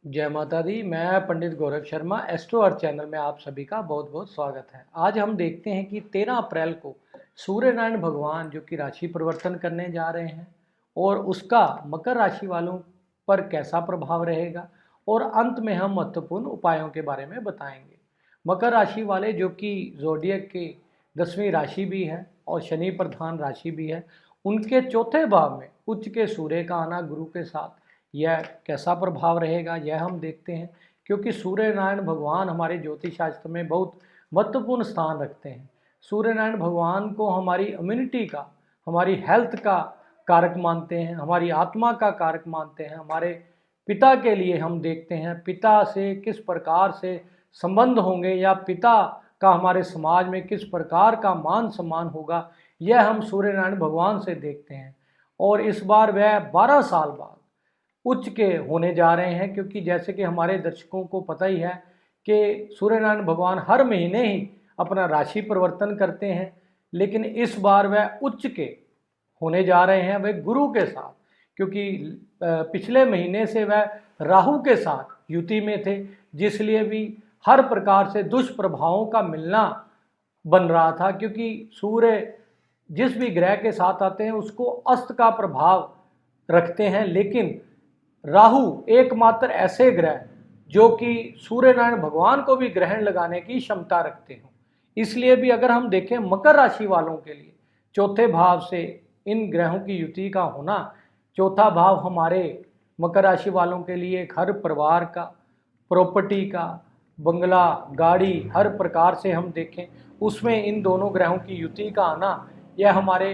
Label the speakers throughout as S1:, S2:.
S1: जय माता दी। मैं पंडित गौरव शर्मा, एस्ट्रो अर्थ चैनल में आप सभी का बहुत बहुत स्वागत है। आज हम देखते हैं कि 13 अप्रैल को सूर्य नारायण भगवान जो कि राशि परिवर्तन करने जा रहे हैं और उसका मकर राशि वालों पर कैसा प्रभाव रहेगा, और अंत में हम महत्वपूर्ण उपायों के बारे में बताएंगे। मकर राशि वाले जो कि जोडियक के 10वीं राशि भी है और शनि प्रधान राशि भी है, उनके चौथे भाव में उच्च के सूर्य का आना गुरु के साथ यह कैसा प्रभाव रहेगा, यह हम देखते हैं। क्योंकि सूर्य नारायण भगवान हमारे ज्योतिष शास्त्र में बहुत महत्वपूर्ण स्थान रखते हैं। सूर्य नारायण भगवान को हमारी इम्यूनिटी का, हमारी हेल्थ का कारक मानते हैं, हमारी आत्मा का कारक मानते हैं। हमारे पिता के लिए हम देखते हैं पिता से किस प्रकार से संबंध होंगे या पिता का हमारे समाज में किस प्रकार का मान सम्मान होगा, यह हम सूर्य नारायण भगवान से देखते हैं। और इस बार वह 12 साल बाद उच्च के होने जा रहे हैं, क्योंकि जैसे कि हमारे दर्शकों को पता ही है कि सूर्य नारायण भगवान हर महीने ही अपना राशि परिवर्तन करते हैं, लेकिन इस बार वह उच्च के होने जा रहे हैं, वह गुरु के साथ। क्योंकि पिछले महीने से वह राहु के साथ युति में थे, जिसलिए भी हर प्रकार से दुष्प्रभावों का मिलना बन रहा था। क्योंकि सूर्य जिस भी ग्रह के साथ आते हैं उसको अस्त का प्रभाव रखते हैं, लेकिन राहु एकमात्र ऐसे ग्रह जो कि सूर्य नारायण भगवान को भी ग्रहण लगाने की क्षमता रखते हो। इसलिए भी अगर हम देखें मकर राशि वालों के लिए चौथे भाव से इन ग्रहों की युति का होना, चौथा भाव हमारे मकर राशि वालों के लिए घर परिवार का, प्रॉपर्टी का, बंगला, गाड़ी, हर प्रकार से हम देखें उसमें इन दोनों ग्रहों की युति का आना, यह हमारे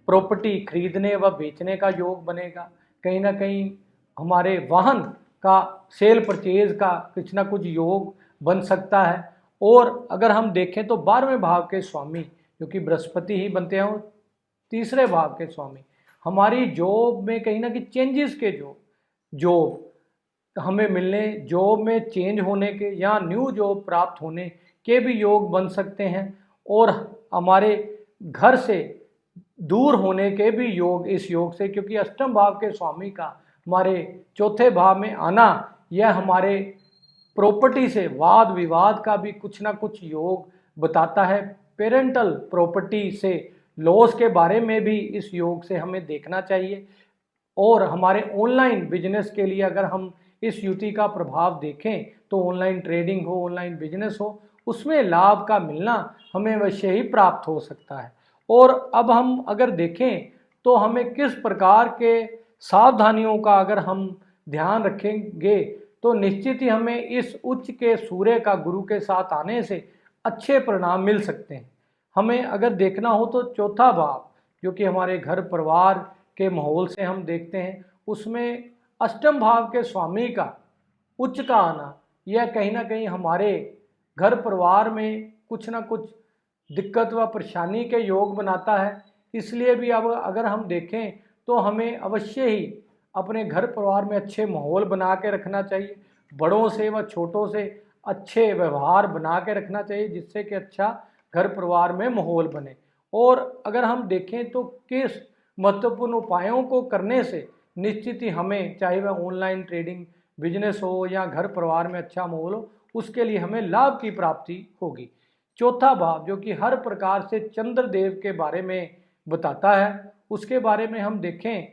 S1: प्रॉपर्टी खरीदने व बेचने का योग बनेगा। कहीं ना कहीं हमारे वाहन का सेल परचेज का कुछ ना कुछ योग बन सकता है। और अगर हम देखें तो 12वें भाव के स्वामी जो कि बृहस्पति ही बनते हैं, तीसरे भाव के स्वामी हमारी जॉब में कहीं ना कहीं चेंजेस के जॉब हमें मिलने, जॉब में चेंज होने के या न्यू जॉब प्राप्त होने के भी योग बन सकते हैं। और हमारे घर से दूर होने के भी योग इस योग से, क्योंकि अष्टम भाव के स्वामी का हमारे चौथे भाव में आना, यह हमारे प्रॉपर्टी से वाद विवाद का भी कुछ ना कुछ योग बताता है। पेरेंटल प्रॉपर्टी से लॉस के बारे में भी इस योग से हमें देखना चाहिए। और हमारे ऑनलाइन बिजनेस के लिए अगर हम इस युति का प्रभाव देखें तो ऑनलाइन ट्रेडिंग हो, ऑनलाइन बिजनेस हो, उसमें लाभ का मिलना हमें अवश्य ही प्राप्त हो सकता है। और अब हम अगर देखें तो हमें किस प्रकार के सावधानियों का अगर हम ध्यान रखेंगे तो निश्चित ही हमें इस उच्च के सूर्य का गुरु के साथ आने से अच्छे परिणाम मिल सकते हैं। हमें अगर देखना हो तो चौथा भाव जो कि हमारे घर परिवार के माहौल से हम देखते हैं, उसमें अष्टम भाव के स्वामी का उच्च का आना, यह कहीं ना कहीं हमारे घर परिवार में कुछ ना कुछ दिक्कत व परेशानी के योग बनाता है। इसलिए भी अब अगर हम देखें तो हमें अवश्य ही अपने घर परिवार में अच्छे माहौल बना के रखना चाहिए, बड़ों से व छोटों से अच्छे व्यवहार बना के रखना चाहिए, जिससे कि अच्छा घर परिवार में माहौल बने। और अगर हम देखें तो किस महत्वपूर्ण उपायों को करने से निश्चित ही हमें, चाहे वह ऑनलाइन ट्रेडिंग बिजनेस हो या घर परिवार में अच्छा माहौल हो, उसके लिए हमें लाभ की प्राप्ति होगी। चौथा भाव जो कि हर प्रकार से चंद्रदेव के बारे में बताता है, उसके बारे में हम देखें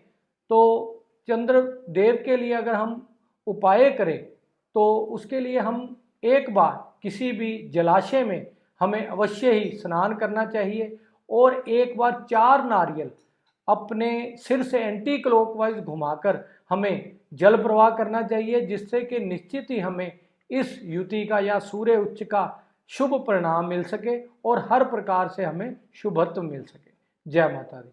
S1: तो चंद्रदेव के लिए अगर हम उपाय करें तो उसके लिए हम एक बार किसी भी जलाशय में हमें अवश्य ही स्नान करना चाहिए और एक बार 4 नारियल अपने सिर से एंटी क्लॉकवाइज घुमाकर हमें जल प्रवाह करना चाहिए, जिससे कि निश्चित ही हमें इस युति का या सूर्य उच्च का शुभ परिणाम मिल सके और हर प्रकार से हमें शुभत्व मिल सके। जय माता दी।